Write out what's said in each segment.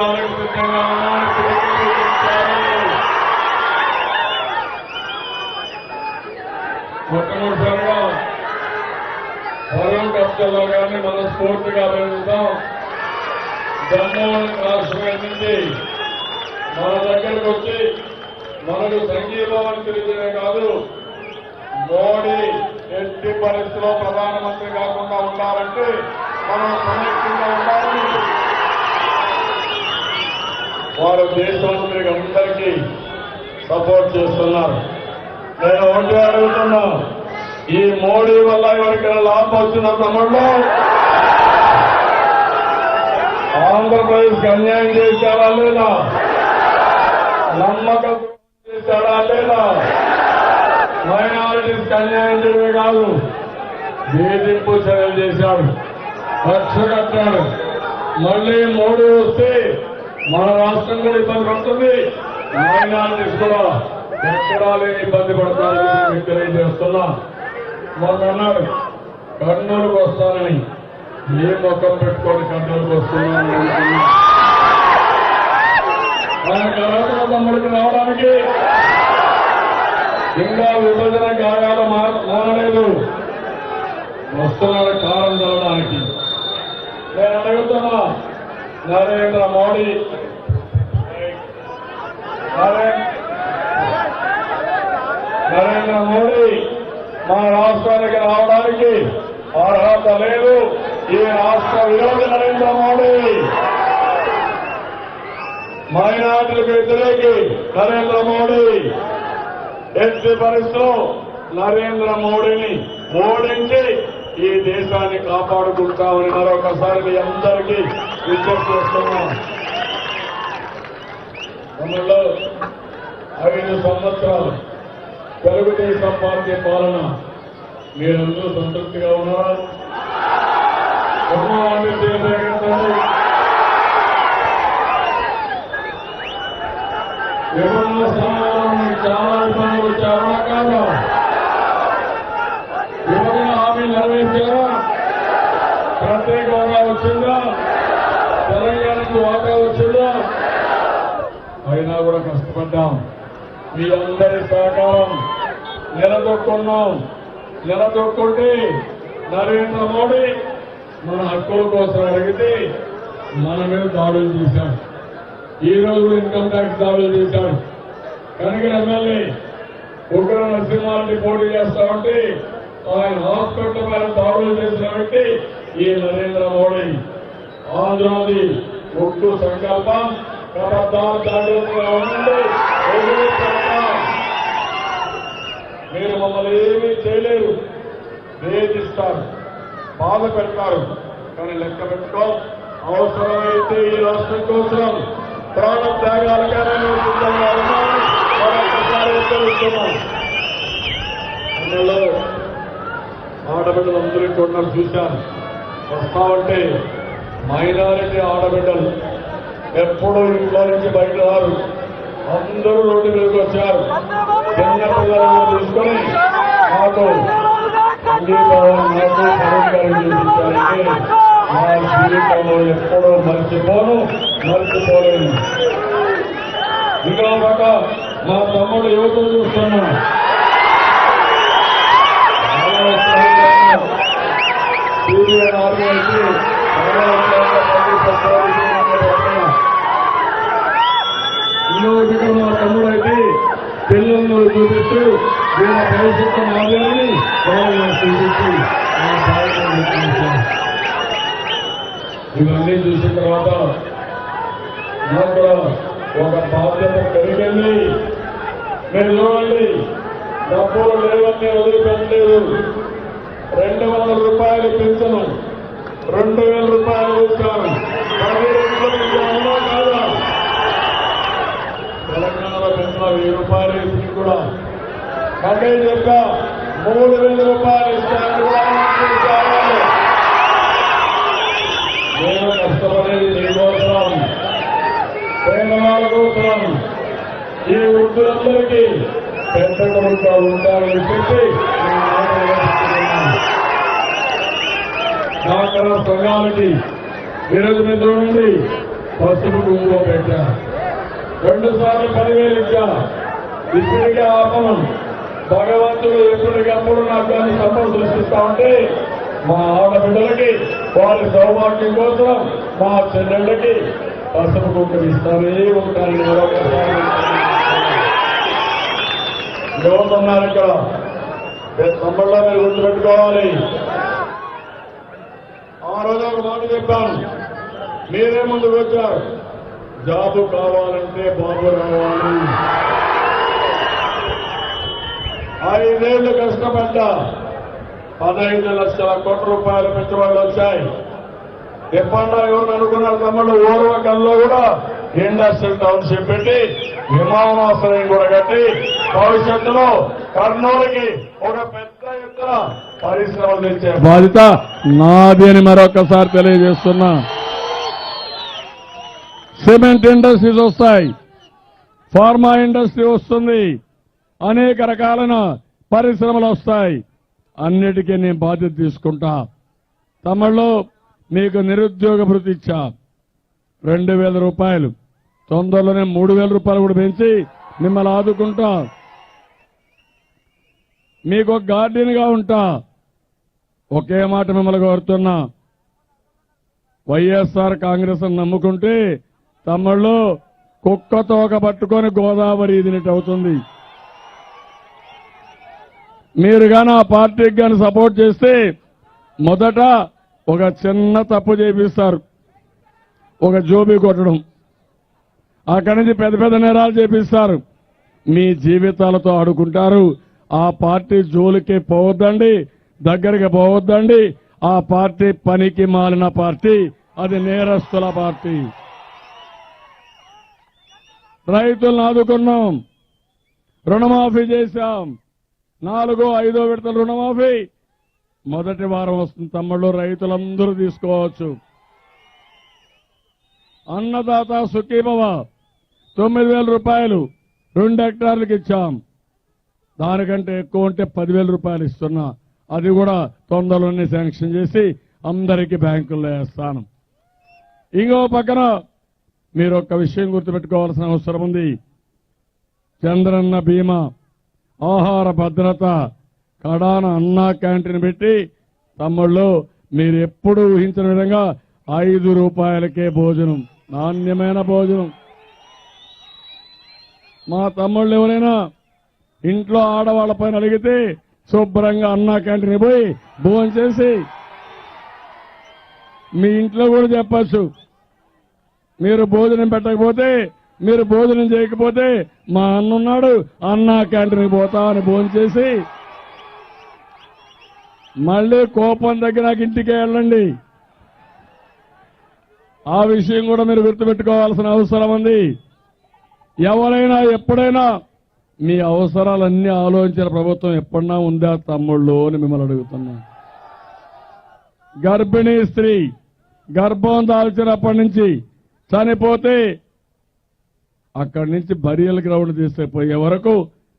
పోరాటానికి సిద్ధంగా ఉన్నాను. మొట్టమొదటిసారిగా వరం కష్టంలో కానీ మనస్ఫూర్తిగా అభినందిస్తాం. జమ్మూ కాశ్మీర్ నుంచి మన దగ్గరకు వచ్చి మనకు సంఘీభావం తెలియజేయడమే కాదు, మోడీ ఎట్టి పరిస్థితిలో ప్రధానమంత్రి కాకుండా ఉండాలంటే మనం సమైక్యంగా ఉండాలని వారు దేశమంత్రికి అందరికీ సపోర్ట్ చేస్తున్నారు. నేను ఒకటి అడుగుతున్నా, ఈ మోడీ వల్ల ఎవరికైనా లాభం వచ్చిన తమ్ముళ్ళు ఆంధ్రప్రదేశ్కి అన్యాయం చేశారా లేదా? నమ్మకం చేశాడా లేదా? మైనారిటీస్కి అన్యాయం చేయడమే కాదు, వేధింపు చర్యలు చేశాడు, కక్ష కట్టాడు. మళ్లీ మోడీ వస్తే మన రాష్ట్రం కూడా ఇబ్బంది పడుతుంది, మైనారిటీస్ కూడా ఎక్కడా లేని ఇబ్బంది పడతారని మీకు తెలియజేస్తున్నా. మొన్న అన్నాడు కర్నూలుకు వస్తానని, ఏ మొక్కం పెట్టుకొని కర్నూలుకు వస్తున్నాను ఆయనకు అర్హత తమ్ముడికి రావడానికి. ఇంకా విభజన గాయాలు మారలేదు, వస్తున్నారు కాలం చదవడానికి. నేను అడుగుతున్నా, నరేంద్ర మోడీ మన రాష్ట్రానికి రావడానికి అర్హత లేదు. ఈ రాష్ట్ర విరోధి నరేంద్ర మోడీ, మైనార్టీలకు వ్యతిరేకి నరేంద్ర మోడీ. ఎట్టి పరిస్థితుల్లో నరేంద్ర మోడీని ఓడించి ఈ దేశాన్ని కాపాడుకుంటామని మరొకసారి మీ అందరికీ విజ్ఞప్తి చేస్తున్నాం. తమలో 5 సంవత్సరాలు తెలుగుదేశం పార్టీ పాలన మీరందరూ సంతృప్తిగా ఉన్నారా? విభిన్న స్థానాలను చాలా ఇబ్బందులు వచ్చారా కాదా? విభజన హామీ నెరవేర్చారా? ప్రత్యేక హోదా వచ్చిందా? తెలంగాణకు వాటా వచ్చిందా? అయినా కూడా కష్టపడ్డాం. మీ అందరి సహకారం నిలదొక్కున్నాం. నిలదొక్కుంటే నరేంద్ర మోడీ మన హక్కుల కోసం అడిగితే మన మీద దాడులు చేశాడు. ఈ రోజు ఇన్కమ్ ట్యాక్స్ దాడులు చేశాడు. కనుక ఎమ్మెల్యే ఉగ్ర నరసింహారెడ్డి పోటీ చేస్తామంటే ఆయన హాస్పిటల్ మీద దాడులు చేసిన వ్యక్తి ఈ నరేంద్ర మోడీ. ఆంధ్రాది ముక్కు సంకల్పం జాగ్రత్తగా ఉండండి. మీరు మమ్మల్ని ఏమీ చేయలేరు, వేధిస్తారు, బాధ పెడతారు. కానీ లెక్క పెట్టుకో, అవసరమైతే ఈ రాష్ట్రం కోసం ప్రాణ త్యాగాలుగానే మేము సిద్ధంగా ఉన్నామని మరొకసారి హెచ్చరిస్తున్నాం. అందులో ఆడబిడ్డలందరికీ కూడా చూశాను. వస్తామంటే మైనారిటీ ఆడబిడ్డలు ఎప్పుడూ ఇంట్లో నుంచి బయట రారు, అందరూ రోడ్డు మీదకి వచ్చారు. చిన్న పిల్లలను తీసుకొని నాకు సంగీభావం నాకు పరోపకారం చేయించారంటే నా జీవితంలో ఎప్పుడూ మర్చిపోలేను. ఇంకో పక్క మా తమ్ముడు యువకులు చూస్తున్నా, ఇంకొకటి మా తమ్ముడైతే పిల్లలను చూపిస్తూ వీళ్ళ భవిష్యత్తు మార్గాన్ని చూపించి ఇవన్నీ చూసిన తర్వాత నాకు కూడా ఒక బాధ్యత పెరిగింది. మీరు చూడండి, డబ్బులు లేవన్నీ వదిలిపెట్టలేదు. 200 రూపాయలు పెంచను, 2000 రూపాయలు ఇచ్చాను. 10 కాదా? తెలంగాణలో పెంచిన 1000 రూపాయలు ఇచ్చి కూడా అదే చెప్ప 3000 రూపాయలు ఇస్తాను. నేను కష్టపడేది నీకోసం, పేదవాళ్ళ కోసం, ఈ వృద్ధులందరికీ పెద్ద కొడుకుగా ఉండాలని చెప్పి డాక్టర్ సంఘాలకి ఈరోజు మీరు చూడండి, పసుపు కుంకుమ పెట్టా, 2 సార్లు 10,000 ఇచ్చా. ఇప్పటికే ఆపను. భగవంతుడు ఎప్పటికప్పుడు నాకు దాన్ని సంపద సృష్టిస్తా ఉంటే మా ఆడబిడ్డలకి వారి సౌభాగ్యం కోసం మా చెల్లెళ్ళకి పసుపు కుంకుమ ఇస్తానే ఉంటారని ఎవరున్నారు ఇక్కడ తమ్ముళ్ళ మీరు గుర్తుపెట్టుకోవాలి. ఆ రోజు ఒక మాట చెప్పాను, మీరే ముందుకు వచ్చారు. జాబు కావాలంటే బాబు రావాలి. 5 ఏళ్లు కష్టపడ్డా 15 లక్షల కోట్ల రూపాయల పెట్టుబడులు వచ్చాయి. ఎప్పన్నా ఎవరు అనుకున్నారు తమ్ముడు, ఓర్వకల్లో కూడా ఇండస్ట్రియల్ టౌన్షిప్ పెట్టి విమానాశ్రయం కూడా కట్టి భవిష్యత్తులో కర్నూలుకి ఒక పెద్ద ఎత్తున పరిశ్రమలు తెచ్చే బాధ్యత నాది అని మరొకసారి తెలియజేస్తున్నా. సిమెంట్ ఇండస్ట్రీస్ వస్తాయి, ఫార్మా ఇండస్ట్రీ వస్తుంది, అనేక రకాలైన పరిశ్రమలు వస్తాయి. అన్నిటికీ నేను బాధ్యత తీసుకుంటా. తమిళలో మీకు నిరుద్యోగ భృతి ఇచ్చా 2,000 రూపాయలు, తొందరలోనే 3,000 రూపాయలు కూడా పెంచి మిమ్మల్ని ఆదుకుంటా. మీకు ఒక గార్డియన్ గా ఉంటా. ఒకే మాట మిమ్మల్ని కోరుతున్నా, వైఎస్ఆర్ కాంగ్రెస్ నమ్ముకుంటే తమిళలో కుక్క తోక పట్టుకొని గోదావరి ఇదినట్టు అవుతుంది. మీరు గాని ఆ పార్టీకి గాని సపోర్ట్ చేస్తే మొదట ఒక చిన్న తప్పు చేపిస్తారు, ఒక జోబీ కొట్టడం, అక్కడి నుంచి పెద్ద పెద్ద నేరాలు చేపిస్తారు. మీ జీవితాలతో ఆడుకుంటారు. ఆ పార్టీ జోలికి పోవద్దండి, దగ్గరికి పోవద్దండి. ఆ పార్టీ పనికి మాలిన పార్టీ, అది నేరస్తుల పార్టీ. రైతులను ఆదుకున్నాం, రుణమాఫీ చేశాం. 4వ 5వ విడతల రుణమాఫీ మొదటి వారం వస్తుంది తమ్ముళ్ళు, రైతులందరూ తీసుకోవచ్చు. అన్నదాత సుఖీభవ 9,000 రూపాయలు 2 హెక్టార్లకు ఇచ్చాం. దానికంటే ఎక్కువ ఉంటే 10,000 రూపాయలు ఇస్తున్నా. అది కూడా తొందరలోనే శాంక్షన్ చేసి అందరికీ బ్యాంకుల్లో వేస్తాను. ఇంకో పక్కన మీరు ఒక్క విషయం గుర్తుపెట్టుకోవాల్సిన అవసరం ఉంది. చంద్రన్న బీమా, ఆహార భద్రత, కడాన అన్నా క్యాంటీన్ పెట్టి తమ్ముళ్ళు మీరు ఎప్పుడు ఊహించిన విధంగా 5 రూపాయలకే భోజనం, నాణ్యమైన భోజనం. మా తమ్ముళ్ళు ఎవరైనా ఇంట్లో ఆడవాళ్ల పైన అడిగితే శుభ్రంగా అన్నా క్యాంటీన్ పోయి భోజనం చేసి మీ ఇంట్లో కూడా చెప్పచ్చు. మీరు భోజనం పెట్టకపోతే, మీరు భోజనం చేయకపోతే మా అన్నున్నాడు, అన్నా క్యాంటీన్కి పోతా అని భోజనం చేసి మళ్ళీ కోపం దగ్గర నాకు ఇంటికి వెళ్ళండి. ఆ విషయం కూడా మీరు గుర్తుపెట్టుకోవాల్సిన అవసరం ఉంది. ఎవరైనా ఎప్పుడైనా మీ అవసరాలన్నీ ఆలోచించిన ప్రభుత్వం ఎప్పుడన్నా ఉందా తమ్ముళ్ళు అని మిమ్మల్ని అడుగుతున్నా. గర్భిణీ స్త్రీ గర్భం దాల్చినప్పటి నుంచి చనిపోతే అక్కడి నుంచి బరియల్ గ్రౌండ్ తీసుకుపోయే వరకు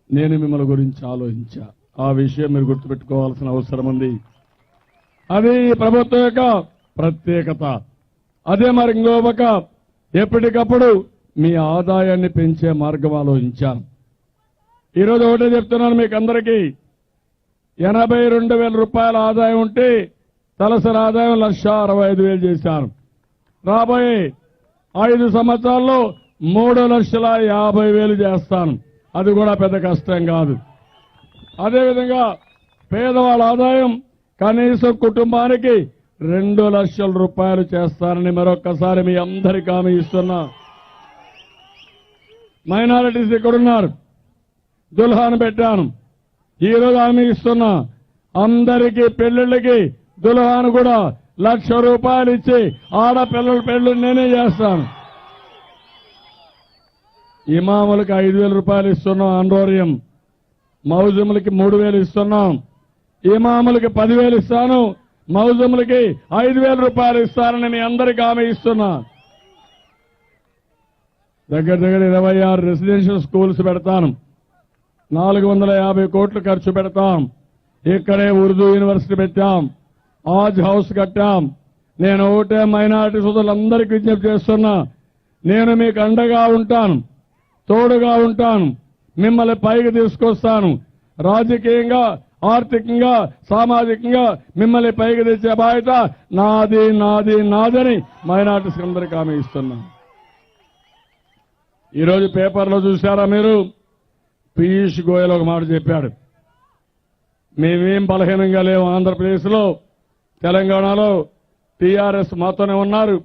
నేను మిమ్మల్ని గురించి ఆలోచించా. ఆ విషయం మీరు గుర్తుపెట్టుకోవాల్సిన అవసరం ఉంది. అది ఈ ప్రభుత్వం యొక్క ప్రత్యేకత. అదే మరి ఇంకో పక్క ఎప్పటికప్పుడు మీ ఆదాయాన్ని పెంచే మార్గం ఆలోచించాను. ఈరోజు ఒకటే చెప్తున్నాను మీకు అందరికీ, 82,000 రూపాయల ఆదాయం ఉంటే తలసరి ఆదాయం 1,65,000 చేశాను. రాబోయే 5 సంవత్సరాల్లో 3,50,000 చేస్తాను. అది కూడా పెద్ద కష్టం కాదు. అదేవిధంగా పేదవాళ్ళ ఆదాయం కనీసం కుటుంబానికి 2 లక్షల రూపాయలు చేస్తానని మరొక్కసారి మీ అందరికీ హామీ ఇస్తున్నా. మైనారిటీస్ ఇక్కడున్నారు, దుల్హాన్ పెట్టాను. ఈరోజు హామీ ఇస్తున్నా, అందరికీ పెళ్లిళ్ళకి దుల్హాన్ కూడా 1,00,000 రూపాయలు ఇచ్చి ఆడపిల్లల పెళ్లి నేనే చేస్తాను. ఇమాములకి 5,000 రూపాయలు ఇస్తున్నాం ఆందోర్యం, మౌజములకి 3,000 ఇస్తున్నాం. ఇమాములకి 10,000 ఇస్తాను, మౌజములకి 5,000 రూపాయలు ఇస్తానని మీ అందరికీ హామీ ఇస్తున్నా. దగ్గర 26 రెసిడెన్షియల్ స్కూల్స్ పెడతాను. 450 కోట్లు ఖర్చు పెడతాం. ఇక్కడే ఉర్దూ యూనివర్సిటీ పెట్టాం, ఆజ్ హౌస్ కట్టాం. నేను ఒకటే మైనారిటీ సోదరులందరికీ విజ్ఞప్తి చేస్తున్నా, నేను మీకు అండగా ఉంటాను, తోడుగా ఉంటాను, మిమ్మల్ని పైకి తీసుకొస్తాను. రాజకీయంగా, ఆర్థికంగా, సామాజికంగా మిమ్మల్ని పైకి తెచ్చే బాధ్యత నాది నాది నాదని మైనార్టీస్ అందరికీ హామీ ఇస్తున్నాను. ఈరోజు పేపర్లో చూశారా మీరు? పీయూష్ గోయల్ ఒక మాట చెప్పాడు, మేమేం బలహీనంగా లేవు. ఆంధ్రప్రదేశ్లో, తెలంగాణలో టీఆర్ఎస్ మాతోనే ఉన్నారు,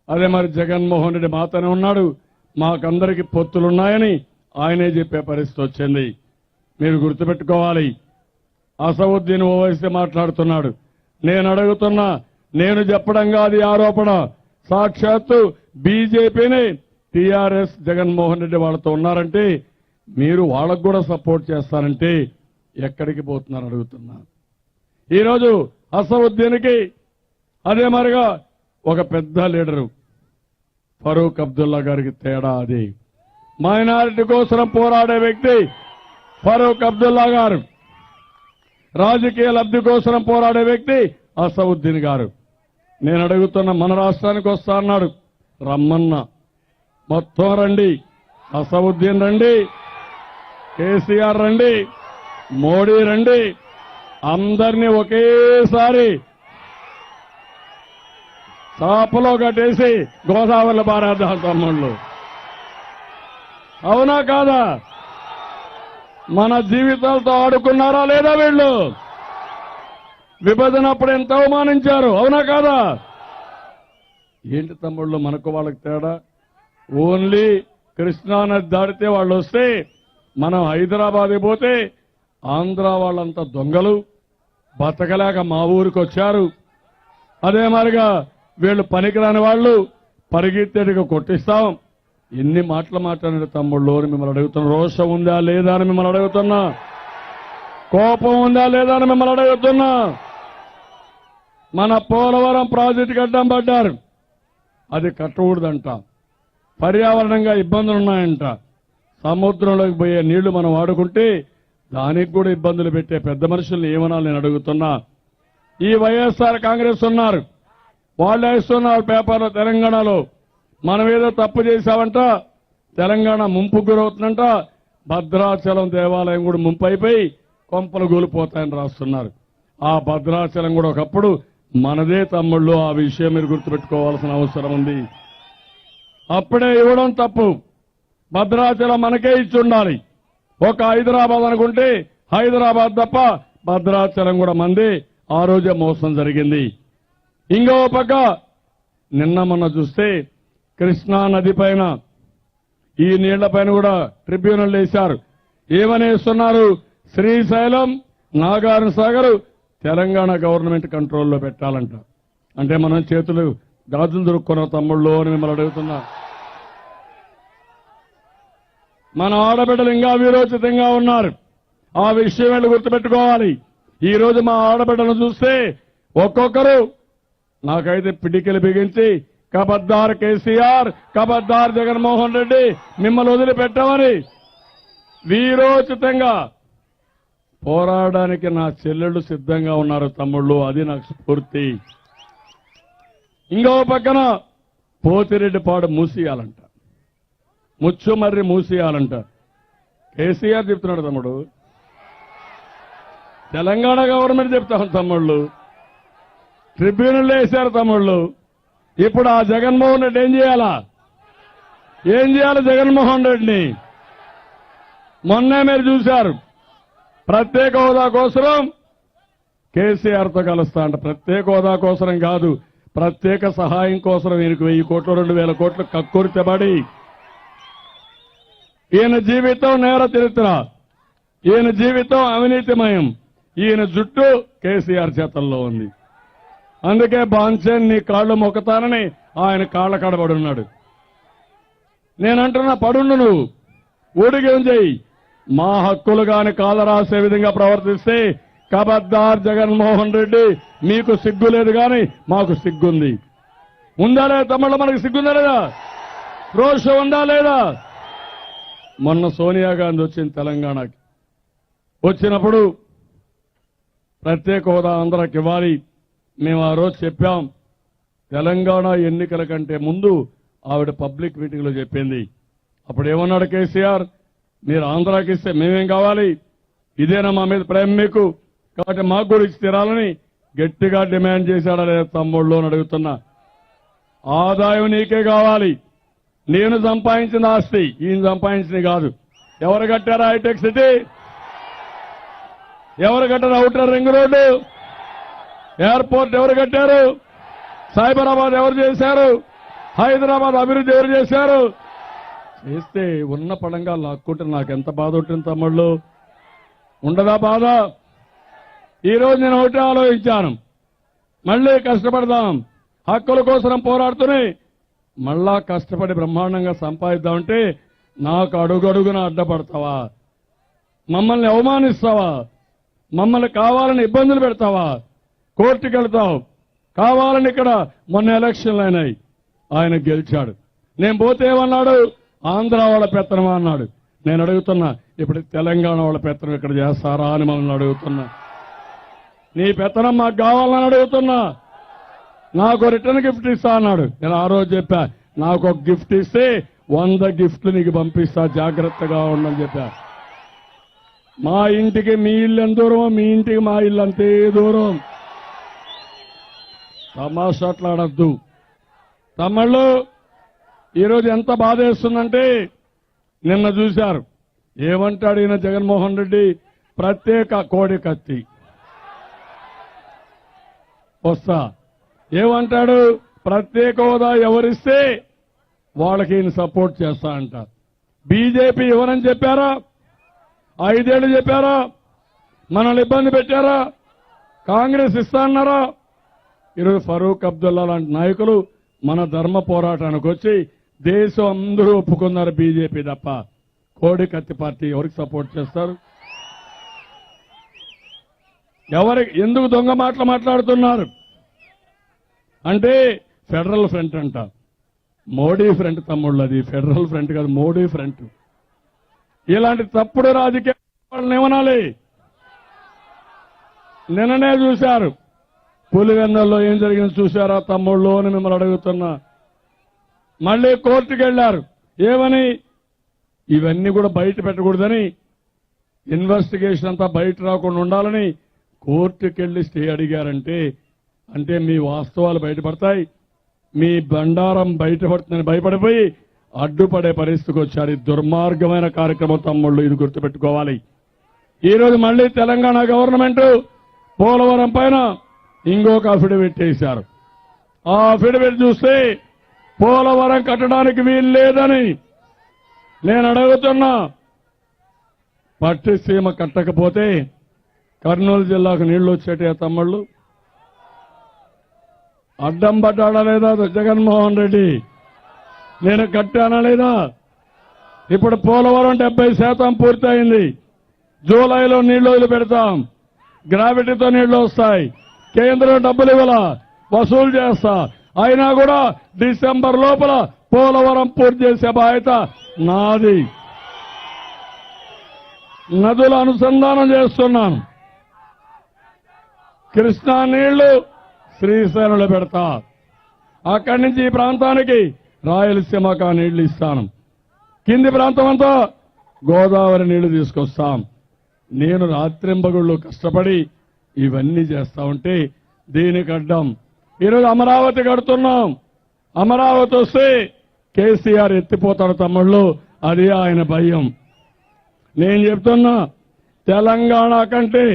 అదే మరి జగన్మోహన్ రెడ్డి మాతోనే ఉన్నాడు, మాకందరికి పొత్తులున్నాయని ఆయనే చెప్పే పరిస్థితి వచ్చింది. మీరు గుర్తుపెట్టుకోవాలి. అసదుద్దీన్ ఓవైసీ మాట్లాడుతున్నాడు. నేను అడుగుతున్నా, నేను చెప్పడం కాదు ఆరోపణ, సాక్షాత్తు బీజేపీని టీఆర్ఎస్ జగన్మోహన్ రెడ్డి వాళ్ళతో ఉన్నారంటే మీరు వాళ్ళకు కూడా సపోర్ట్ చేస్తారంటే ఎక్కడికి పోతున్నారు అడుగుతున్నా. ఈరోజు అసదుద్దీన్కి అదే మరిగా ఒక పెద్ద లీడరు ఫరూక్ అబ్దుల్లా గారికి తేడా అది. మైనారిటీ కోసం పోరాడే వ్యక్తి ఫరూక్ అబ్దుల్లా గారు, రాజకీయ లబ్ధి కోసం పోరాడే వ్యక్తి అసదుద్దీన్ గారు. నేను అడుగుతున్న, మన రాష్ట్రానికి వస్తా అన్నాడు, రమ్మన్నా మొత్తం రండి, అసదుద్దీన్ రండి, కేసీఆర్ రండి, మోడీ రండి, అందరినీ ఒకేసారి చాపలో కట్టేసి గోదావరిలో పారేద్దాం తమ్ముళ్ళు. అవునా కాదా? మన జీవితాలతో ఆడుకున్నారా లేదా వీళ్ళు? విభజనప్పుడు ఎంత అవమానించారు, అవునా కాదా? ఏంటి తమ్ముళ్ళు మనకు వాళ్ళకి తేడా? ఓన్లీ కృష్ణానది దాటితే వాళ్ళు వస్తే, మనం హైదరాబాద్ పోతే ఆంధ్ర వాళ్ళంతా దొంగలు, బతకలేక మా ఊరికి వచ్చారు. అదే మరిగా వీళ్ళు పనికిరాని వాళ్ళు, పరిగెత్తేటిగా కొట్టిస్తాం. ఎన్ని మాటలు మాట్లాడిన తమ్ముళ్ళు అని మిమ్మల్ని అడుగుతున్నా. రోషం ఉందా లేదా అని మిమ్మల్ని అడుగుతున్నా. కోపం ఉందా లేదా అని మిమ్మల్ని అడుగుతున్నా. మన పోలవరం ప్రాజెక్టుకి అడ్డం పడ్డారు, అది కట్టకూడదంట. పర్యావరణంగా ఇబ్బందులున్నాయంట. సముద్రంలోకి పోయే నీళ్లు మనం వాడుకుంటే దానికి కూడా ఇబ్బందులు పెట్టే పెద్ద మనుషుల్ని ఏమనాలి నేను అడుగుతున్నా. ఈ వైఎస్ఆర్ కాంగ్రెస్ ఉన్నారు, వాళ్ళు వేస్తున్నారు పేపర్లో, తెలంగాణలో మనం ఏదో తప్పు చేశామంట, తెలంగాణ ముంపు గురవుతుందంట, భద్రాచలం దేవాలయం కూడా ముంపు అయిపోయి కొంపలు కూలిపోతాయని రాస్తున్నారు. ఆ భద్రాచలం కూడా ఒకప్పుడు మనదే తమ్ముళ్ళు, ఆ విషయం మీరు గుర్తుపెట్టుకోవాల్సిన అవసరం ఉంది. అప్పుడే ఇవ్వడం తప్పు. భద్రాచలం మనకే ఇచ్చి ఉండాలి. ఒక హైదరాబాద్ అనుకుంటే హైదరాబాద్ తప్ప భద్రాచలం కూడా మంది. ఆ రోజే మోసం జరిగింది. ఇంకో పక్క నిన్న మొన్న చూస్తే కృష్ణా నది పైన, ఈ నీళ్లపైన కూడా ట్రిబ్యునల్ వేశారు. ఏమనేస్తున్నారు? శ్రీశైలం, నాగార్జున సాగర్ తెలంగాణ గవర్నమెంట్ కంట్రోల్లో పెట్టాలంట. అంటే మనం చేతులు గాజులు దొరుకున్న తమ్ముళ్ళు అని మిమ్మల్ని అడుగుతున్నా. మన ఆడబిడ్డలు ఇంకా వీరోచితంగా ఉన్నారు. ఆ విషయం వీళ్ళు గుర్తుపెట్టుకోవాలి. ఈ రోజు మా ఆడబిడ్డలను చూస్తే ఒక్కొక్కరు నాకైతే పిడికిలు బిగించి, కబద్దార్ కేసీఆర్, కబద్దార్ జగన్మోహన్ రెడ్డి, మిమ్మల్ని వదిలిపెట్టమని వీరోచితంగా పోరాడడానికి నా చెల్లెళ్ళు సిద్ధంగా ఉన్నారు తమ్ముళ్ళు. అది నాకు స్ఫూర్తి. ఇంకో పక్కన పోతిరెడ్డిపాడు మూసేయాలంట, ముచ్చుమర్రి మూసేయాలంట. కేసీఆర్ చెప్తున్నాడు తమ్ముడు, తెలంగాణ గవర్నమెంట్ చెప్తాం తమ్ముళ్ళు. ట్రిబ్యునల్ వేశారు తమ్ముళ్ళు. ఇప్పుడు ఆ జగన్మోహన్ రెడ్డి ఏం చేయాలా? ఏం చేయాలి జగన్మోహన్ రెడ్డిని? మొన్నే మీరు చూశారు, ప్రత్యేక హోదా కోసం కేసీఆర్తో కలుస్తా అంట. ప్రత్యేక హోదా కోసం కాదు, ప్రత్యేక సహాయం కోసం ఈయనకు 1000 కోట్లు 2000 కోట్లు కక్కుర్తిబడి, ఈయన జీవితం నేర చరిత్ర, ఈయన జీవితం అవినీతిమయం, ఈయన జుట్టు కేసీఆర్ చేతల్లో ఉంది. అందుకే బాన్సేన్ నీ కాళ్లు మొక్కుతానని ఆయన కాళ్ల కడబడున్నాడు. నేనంటున్నా, పడుండు, నువ్వు ఊడిగేం చెయ్యి. మా హక్కులు గాని కాల రాసే విధంగా ప్రవర్తిస్తే కబద్దార్ జగన్మోహన్ రెడ్డి, మీకు సిగ్గు లేదు గాని మాకు సిగ్గుంది. ఉందా లేదా తమ్ముళ్ళు? మనకు సిగ్గుందా లేదా? రోషం ఉందా లేదా? మొన్న సోనియా గాంధీ వచ్చింది తెలంగాణకి. వచ్చినప్పుడు ప్రత్యేక హోదా అందరికి ఇవ్వాలి. మేము ఆ రోజు చెప్పాం, తెలంగాణ ఎన్నికల కంటే ముందు ఆవిడ పబ్లిక్ మీటింగ్ లో చెప్పింది. అప్పుడు ఏమన్నాడు కేసీఆర్, మీరు ఆంధ్రాకి ఇస్తే మేమేం కావాలి, ఇదేనా మా మీద ప్రేమ మీకు, కాబట్టి మాకు కూడా ఇచ్చి తీరాలని గట్టిగా డిమాండ్ చేశాడా లేదా తమ్ముళ్ళు అని అడుగుతున్నా. ఆదాయం నీకే కావాలి, నేను సంపాదించిన ఆస్తి ఈయన సంపాదించింది కాదు. ఎవరు కట్టారు హైటెక్ సిటీ, ఎవరు కట్టారు ఔటర్ రింగ్ రోడ్డు, ఎయిర్పోర్ట్ ఎవరు కట్టారు, సైబరాబాద్ ఎవరు చేశారు, హైదరాబాద్ అభివృద్ధి ఎవరు చేశారు? చేస్తే ఉన్న పడంగా లాక్కుంటే నాకెంత బాధ ఉంటుంది తమ్ముళ్ళు, ఉండదా బాధ? ఈరోజు నేను ఒకటి ఆలోచించాను, మళ్ళీ కష్టపడదాం, హక్కుల కోసం పోరాడుతూనే మళ్ళా కష్టపడి బ్రహ్మాండంగా సంపాదిద్దామంటే నాకు అడుగడుగున అడ్డపడతావా, మమ్మల్ని అవమానిస్తావా, మమ్మల్ని కావాలని ఇబ్బందులు పెడతావా, కోర్టుకు వెళ్తావు, కావాలని ఇక్కడ మొన్న ఎలక్షన్లు అయినాయి, ఆయన గెలిచాడు, నేను పోతే ఏమన్నాడు, ఆంధ్ర వాళ్ళ పెత్తనమా అన్నాడు. నేను అడుగుతున్నా, ఇప్పుడు తెలంగాణ వాళ్ళ పెత్తనం ఇక్కడ చేస్తారా అని మనల్ని అడుగుతున్నా. నీ పెత్తనం మాకు కావాలని అడుగుతున్నా. నాకు రిటర్న్ గిఫ్ట్ ఇస్తా అన్నాడు. నేను ఆ రోజు చెప్పా, నాకు ఒక గిఫ్ట్ ఇస్తే 100 గిఫ్ట్లు నీకు పంపిస్తా, జాగ్రత్తగా ఉండని చెప్పా. మా ఇంటికి మీ ఇల్లు ఎంత దూరమో మీ ఇంటికి మా ఇల్లు అంతే దూరం. తమాషాట్లాడద్దు తమ్ముళ్ళు. ఈరోజు ఎంత బాధేస్తుందంటే, నిన్న చూశారు ఏమంటాడు ఈయన జగన్మోహన్ రెడ్డి, ప్రత్యేక కోడి కత్తి వస్తా ఏమంటాడు, ప్రత్యేక హోదా ఎవరిస్తే వాళ్ళకి ఈయన సపోర్ట్ చేస్తా అంట. బీజేపీ ఎవరని చెప్పారా, 5 ఏళ్లు చెప్పారా, మనల్ని ఇబ్బంది పెట్టారా, కాంగ్రెస్ ఇస్తా అన్నారా? ఈరోజు ఫరూక్ అబ్దుల్లా లాంటి నాయకులు మన ధర్మ పోరాటానికి వచ్చి దేశం అందరూ ఒప్పుకున్నారు, బీజేపీ తప్ప. కోడి కత్తి పార్టీ ఎవరికి సపోర్ట్ చేస్తారు? ఎందుకు దొంగ మాటలు మాట్లాడుతున్నారు అంటే, ఫెడరల్ ఫ్రంట్ అంట. మోడీ ఫ్రంట్ తమ్ముళ్ళు, అది ఫెడరల్ ఫ్రంట్ కాదు, మోడీ ఫ్రంట్. ఇలాంటి తప్పుడు రాజకీయాలను ఏమనాలి? నిన్ననే చూశారు పులివెందల్లో ఏం జరిగింది చూశారా తమ్ముళ్ళు అని మిమ్మల్ని అడుగుతున్నా. మళ్ళీ కోర్టుకు వెళ్లారు, ఏమని, ఇవన్నీ కూడా బయట పెట్టకూడదని, ఇన్వెస్టిగేషన్ అంతా బయట రాకుండా ఉండాలని కోర్టుకెళ్లి స్టే అడిగారంటే, అంటే మీ వాస్తవాలు బయటపడతాయి, మీ బండారం బయటపడుతుందని భయపడిపోయి అడ్డుపడే పరిస్థితికి వచ్చారు. ఈ దుర్మార్గమైన కార్యక్రమం తమ్ముళ్ళు, ఇది గుర్తుపెట్టుకోవాలి. ఈరోజు మళ్లీ తెలంగాణ గవర్నమెంట్ పోలవరం పైన ఇంకొక అఫిడవిట్ వేశారు. ఆ అఫిడవిట్ చూస్తే పోలవరం కట్టడానికి వీలు లేదని నేను అడుగుతున్నా. పట్టిసీమ కట్టకపోతే కర్నూలు జిల్లాకు నీళ్లు వచ్చేటే తమ్ముళ్ళు. అడ్డం పడ్డాడా లేదా జగన్మోహన్ రెడ్డి? నేను కట్టానా లేదా? ఇప్పుడు పోలవరం 70% పూర్తయింది. జూలైలో నీళ్లు వదిలి పెడతాం, గ్రావిటీతో నీళ్లు వస్తాయి. కేంద్రం డబ్బులు ఇవ్వాల, వసూలు చేస్తా. అయినా కూడా డిసెంబర్ లోపల పోలవరం పూర్తి చేసే బాధ్యత నాది. నదుల అనుసంధానం చేస్తున్నాను. కృష్ణా నీళ్లు శ్రీశైలంలో పెడతా, అక్కడి నుంచి ఈ ప్రాంతానికి రాయలసీమకు ఆ నీళ్లు ఇస్తాను. కింది ప్రాంతం అంతా గోదావరి నీళ్లు తీసుకొస్తాం. నేను రాత్రింబగుళ్ళు కష్టపడి ఇవన్నీ చేస్తా ఉంటే దీనికి అడ్డం. ఈరోజు అమరావతి కడుతున్నాం. అమరావతి వస్తే కేసీఆర్ ఎత్తిపోతాడు తమ్ముళ్ళు, అది ఆయన భయం. నేను చెప్తున్నా, తెలంగాణ కంటే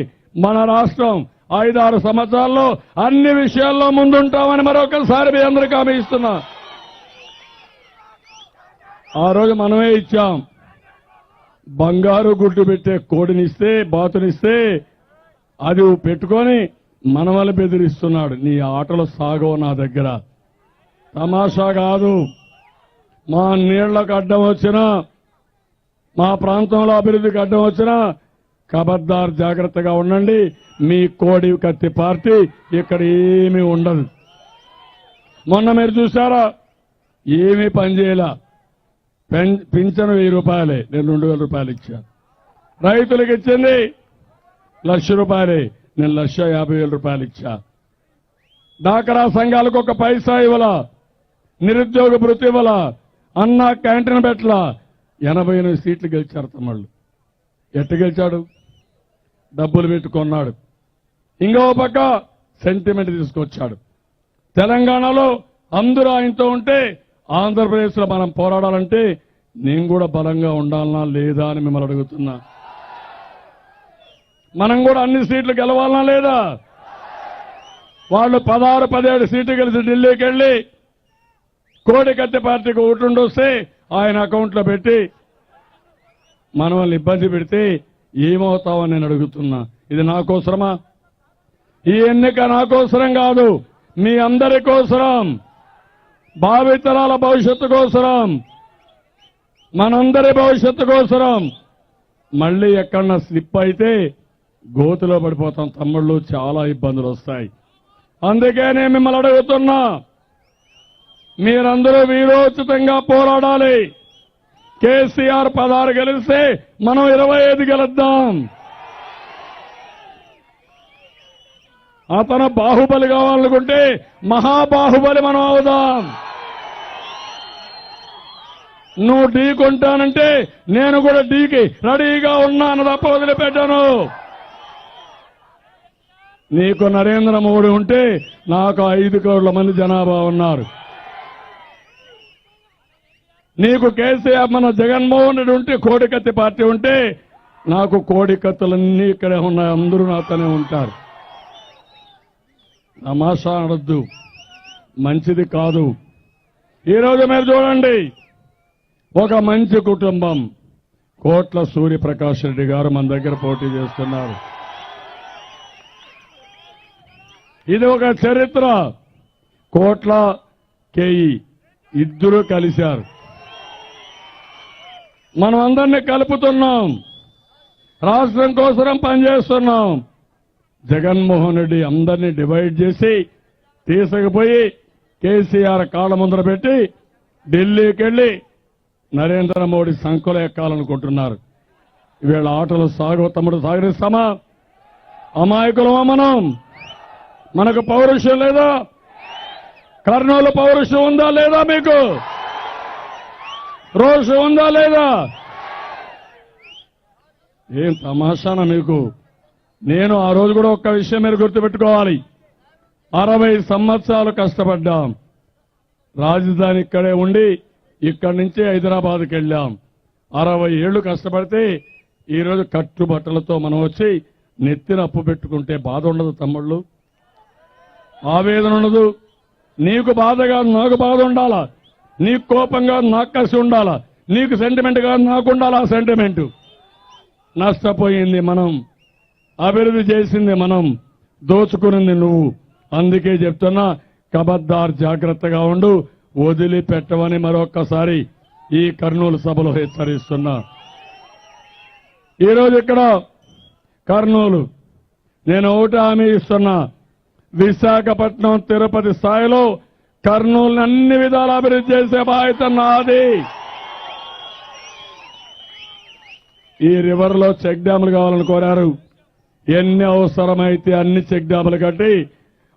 మన రాష్ట్రం 5-6 సంవత్సరాల్లో అన్ని విషయాల్లో ముందుంటామని మరొకసారి మీ అందరికీ హామీ ఇస్తున్నా. ఆ రోజు మనమే ఇచ్చాం. బంగారు గుడ్డు పెట్టే కోడినిస్తే, బాతునిస్తే అది పెట్టుకొని మనవలు బెదిరిస్తున్నాడు. నీ ఆటలు సాగవు నా దగ్గర, తమాషా కాదు. మా నీళ్లకు అడ్డం వచ్చినా, మా ప్రాంతంలో అభివృద్ధికి అడ్డం వచ్చినా ఖబర్దార్, జాగ్రత్తగా ఉండండి. మీ కోడి కత్తి పార్టీ ఇక్కడ ఏమీ ఉండదు. మొన్న మీరు చూసారా, ఏమీ పనిచేయాల. పింఛను 1000 రూపాయలే, నేను 2000 రూపాయలు ఇచ్చాను. రైతులకు ఇచ్చింది 1,00,000 రూపాయలే, నేను 1,50,000 రూపాయలు ఇచ్చా. డాక్రా సంఘాలకు 1 పైసా ఇవ్వాల. నిరుద్యోగ భృతి ఇవ్వాల, అన్నా క్యాంటీన్ పెట్టల, 88 సీట్లు గెలిచారు తమ్ముళ్ళు. ఎట్ట గెలిచాడు? డబ్బులు పెట్టుకున్నాడు. ఇంకో పక్క సెంటిమెంట్ తీసుకొచ్చాడు. తెలంగాణలో అందరూ ఆయనతో ఉంటే ఆంధ్రప్రదేశ్లో మనం పోరాడాలంటే నేను కూడా బలంగా ఉండాలనా లేదా అని మిమ్మల్ని అడుగుతున్నా. మనం కూడా అన్ని సీట్లు గెలవాలనా లేదా? వాళ్ళు 16, 17 సీట్లు గెలిచి ఢిల్లీకి వెళ్లి కోడికత్తి పార్టీకి ఓటు వస్తే ఆయన అకౌంట్లో పెట్టి మనల్ని ఇబ్బంది పెడితే ఏమవుతావని నేను అడుగుతున్నా. ఇది నా కోసరమా? ఈ ఎన్నిక నా కోసరం కాదు, మీ అందరి కోసరం, భావితరాల భవిష్యత్తు కోసరం, మనందరి భవిష్యత్తు కోసరం. మళ్ళీ ఎక్కడన్నా స్లిప్ అయితే గోతులో పడిపోతాం తమ్ముళ్ళు, చాలా ఇబ్బందులు వస్తాయి. అందుకే నేను మిమ్మల్ని అడుగుతున్నా, మీరందరూ వీరోచితంగా పోరాడాలి. కేసీఆర్ 16 గెలిస్తే మనం 25 గెలుద్దాం. అతను బాహుబలి కావాలనుకుంటే మహాబాహుబలి మనం అవుదాం. నువ్వు ఢీ కొంటానంటే నేను కూడా ఢీకి రెడీగా ఉన్నాను, తప్ప వదిలిపెట్టాను. నీకు నరేంద్ర మోడీ ఉంటే నాకు 5 కోట్ల మంది జనాభా ఉన్నారు. నీకు కేసీఆర్ మన జగన్మోహన్ రెడ్డి ఉంటే, కోడికత్తి పార్టీ ఉంటే నాకు కోడికత్తులన్నీ ఇక్కడే ఉన్నాయి, అందరూ నాతోనే ఉంటారు. తమాషా అనొద్దు, మంచిది కాదు. ఈరోజు మీరు చూడండి, ఒక మంచి కుటుంబం కోట్ల సూర్యప్రకాష్ రెడ్డి గారు మన దగ్గర పోటీ చేస్తున్నారు. ఇది ఒక చరిత్ర. కోట్ల కేఈ ఇద్దరు కలిశారు. మనం అందరినీ కలుపుతున్నాం, రాష్ట్రం కోసం పనిచేస్తున్నాం. జగన్మోహన్ రెడ్డి అందరినీ డివైడ్ చేసి తీసుకుపోయి కేసీఆర్ కాళ్ళ ముందర పెట్టి ఢిల్లీకి వెళ్లి నరేంద్ర మోడీ సంఖ్యలో ఎక్కాలనుకుంటున్నారు. వీళ్ళ ఆటలు తమ్ముడు సాగరిస్తామా? అమాయకులమా మనం? మనకు పౌరుషం లేదా? కర్నూలు పౌరుషం ఉందా లేదా? మీకు రోషం ఉందా లేదా? ఏం తమాషానా మీకు? నేను ఆ రోజు కూడా ఒక్క విషయం మీరు గుర్తుపెట్టుకోవాలి. 60 సంవత్సరాలు కష్టపడ్డాం. రాజధాని ఇక్కడే ఉండి ఇక్కడి నుంచి హైదరాబాద్కి వెళ్ళాం. 60 ఏళ్లు కష్టపడితే ఈరోజు కట్టుబట్టలతో మనం వచ్చి నెత్తిన అప్పు పెట్టుకుంటే బాధ ఉండదు తమ్ముళ్ళు? ఆవేదన ఉండదు? నీకు బాధ కాదు, నాకు బాధ ఉండాలా. నీకు కోపం కాదు, నాకు కసి ఉండాలా. నీకు సెంటిమెంట్ కాదు, నాకు ఉండాలా సెంటిమెంట్. నష్టపోయింది మనం, అభివృద్ధి చేసింది మనం, దోచుకునింది నువ్వు. అందుకే చెప్తున్నా, కబద్దార్ జాగ్రత్తగా ఉండు, వదిలిపెట్టవని మరొక్కసారి ఈ కర్నూలు సభలో హెచ్చరిస్తున్నా. ఈరోజు ఇక్కడ కర్నూలు నేను ఒకటి హామీ ఇస్తున్నా, విశాఖపట్నం తిరుపతి స్థాయిలో కర్నూలుని అన్ని విధాల అభివృద్ధి చేసే బాధ్యత నాది. ఈ రివర్లో చెక్ డ్యాములు కావాలని కోరారు. ఎన్ని అవసరమైతే అన్ని చెక్ డ్యాములు కట్టి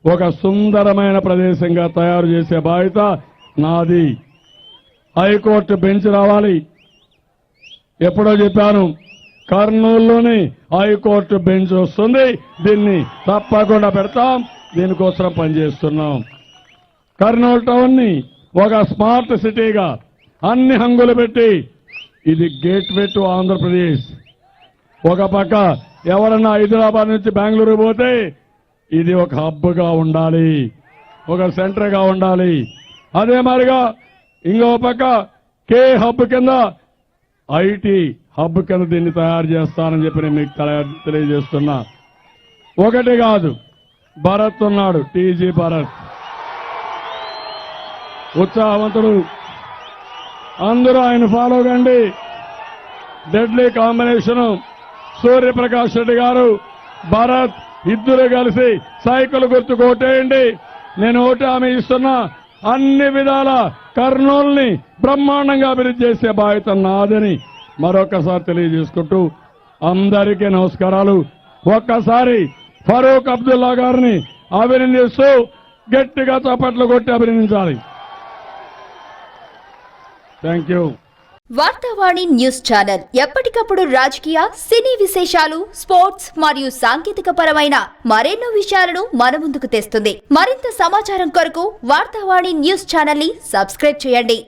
ఒక సుందరమైన ప్రదేశంగా తయారు చేసే బాధ్యత నాది. హైకోర్టు బెంచ్ రావాలి. ఎప్పుడో చెప్పాను, కర్నూలులోని హైకోర్టు బెంచ్ వస్తుంది. దీన్ని తప్పకుండా పెడతాం. దీనికోసం పనిచేస్తున్నాం. కర్నూలు టౌన్ ని ఒక స్మార్ట్ సిటీగా అన్ని హంగులు పెట్టి, ఇది గేట్వే టు ఆంధ్రప్రదేశ్. ఒక పక్క ఎవరన్నా హైదరాబాద్ నుంచి బెంగళూరు పోతే ఇది ఒక హబ్గా ఉండాలి, ఒక సెంటర్గా ఉండాలి. అదే మాదిరిగా ఇంకో పక్క కే హబ్ కింద, ఐటీ హబ్ కింద దీన్ని తయారు చేస్తానని చెప్పి నేను మీకు తెలియజేస్తున్నా. ఒకటి కాదు, భరత్ ఉన్నాడు, టీజీ భరత్, ఉత్సాహవంతుడు. అందరూ ఆయన ఫాలో కండి. Deadly combination. సూర్యప్రకాష్ రెడ్డి గారు, భరత్ ఇద్దరు కలిసి సైకిల్ గుర్తు కొట్టేయండి. నేను ఓటు హామీ ఇస్తున్నా, అన్ని విధాల కర్నూలుని బ్రహ్మాండంగా అభివృద్ధి చేసే బాధ్యత నాదని మరొకసారి తెలియజేసుకుంటూ అందరికీ నమస్కారాలు. ఒక్కసారి ఫరూక్ అబ్దుల్లా గారిని అభినందిస్తూ గట్టిగా చప్పట్లు కొట్టి అభినందించాలి. Thank you. Vartavani news channel ఎప్పటికప్పుడు రాజకీయ, సినీ విశేషాలు, స్పోర్ట్స్ మరియు సాంకేతిక పరమైన మరెన్నో విషయాలను మన ముందుకు తెస్తుంది. మరింత సమాచారం కొరకు వార్తావాణి న్యూస్ ఛానల్ ని సబ్స్క్రైబ్ చేయండి.